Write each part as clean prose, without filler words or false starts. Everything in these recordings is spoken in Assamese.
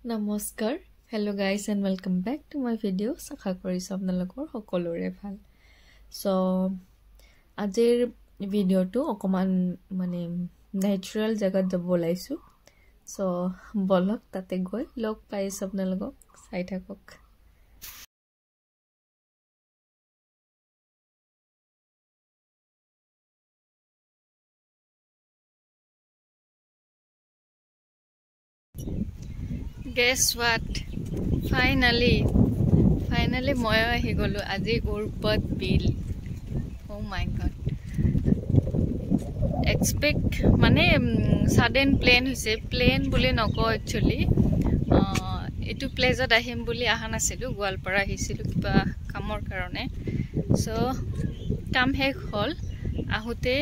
Namaskar. Hello guys and welcome back to my video. Sakha korisu apnalokor hokolore bhal. So ajir video to okoman mane natural jagat jabo laisu. So bolok tate goi log paisu apnalokok sai thakok. Guess what? Finally moya ahi golu aji Urpat bill. Oh my god. Expect mane sudden plan hoise plan bole nako actually etu place at ahim boli aha nasilu Gwalpara hisilu kiba kamor karone. So kam he hol ahute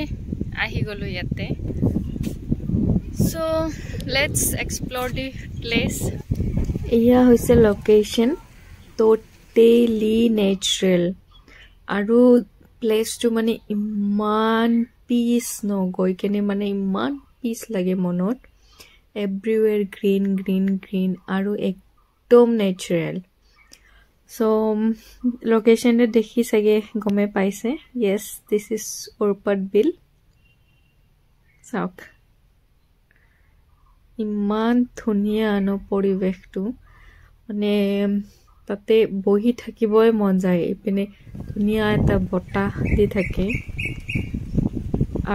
ahi golu yate. So let's explore the place. Here is a location totally natural. Aru place to mane iman peace no goi kene mane iman peace lage monot. Everywhere green aru ekdom natural. So location de dekhi sage gome paise. Yes, this is Urpat bill. Sauk ইমান ধুনিয়া ন পৰিবেশটো মানে তাতে বহি থাকিবই মন যায় ইপিনে ধুনিয়া এটা বতাহ দি থাকে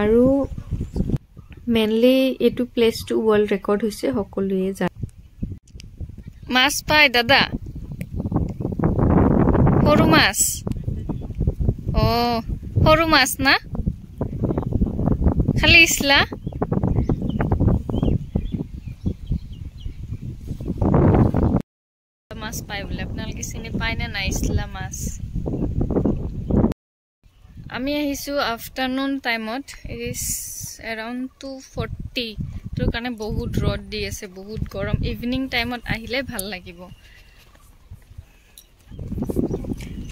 আৰু মেইনলি এটু প্লেস টু ওয়াৰ্ল্ড ৰেকৰ্ড হৈছে সকলোৱে যায় মাছ পাই দাদা সৰু মাছ ও সৰু মাছ না খালি ইসলা মাছ পাই বলে আপোনালোকে চিনি পায় না নাইছলা মাছ আমি আহিছো আফটারনুন টাইমত ইট ইজ अराउंड 240 তোৰ কাৰণে বহুত ৰদ দি আছে বহুত গৰম ইভিনিং টাইমত আহিলে ভাল লাগিব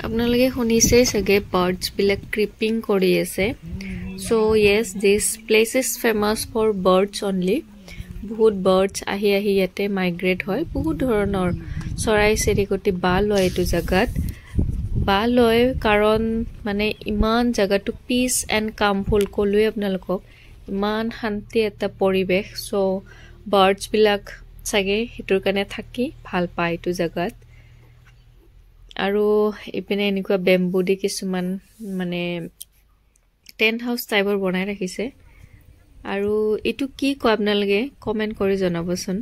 আপোনালোকে শুনিছে সগে বাৰ্ডছ বিলাক ক্ৰিপিং কৰি আছে so yes this place is famous for birds only বহুত বাৰ্ডছ আহি ইয়াতে মাইগ্ৰেট হয় বহুত ধৰণৰ চৰাই চিৰিকটি বা লয় এটো জাগাত বা লয় কাৰণ মানে ইমান জাগাটো পিস এন্ড কামফুল কলুই আপোনালোকক ইমান শান্তি এটা পৰিবেশ সো বাৰ্ডছ বিলাক সাগে হিটোৰ কাৰণে থাকি ভাল পায় এটো জাগাত আৰু ইপিনে এনেকুৱা বেম্বু দি কিছুমান মানে টেন্ট হাউস টাইপৰ বনাই ৰাখিছে আৰু এটো কি কয় আপোনালোকে কমেন্ট কৰি জনাবচোন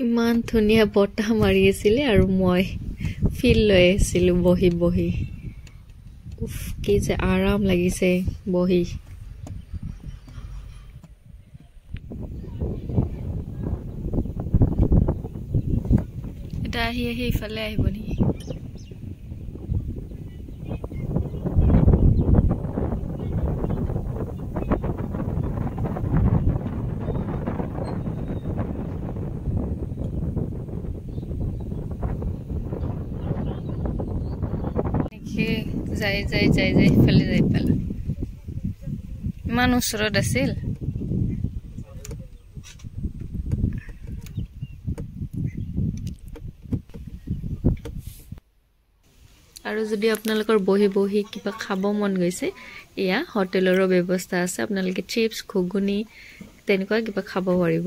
ইমান ধুনিয়া বতাহ মাৰি আছিল আৰু মই ফিল লৈ আছিল বহি উফ কি যে আৰাম লাগিছে বহি এটা আহি ফালে আহিব নি যাই ফেলে যাই পেলা ইমান ওচৰত আছিল আৰু যদি আপোনালোকৰ বহি কিবা খাব মন গৈছে ইয়া হোটেলৰো ব্যৱস্থা আছে আপোনালোকে চিপছ ঘুগুনি তেনেকুৱা কিবা খাব পাৰিব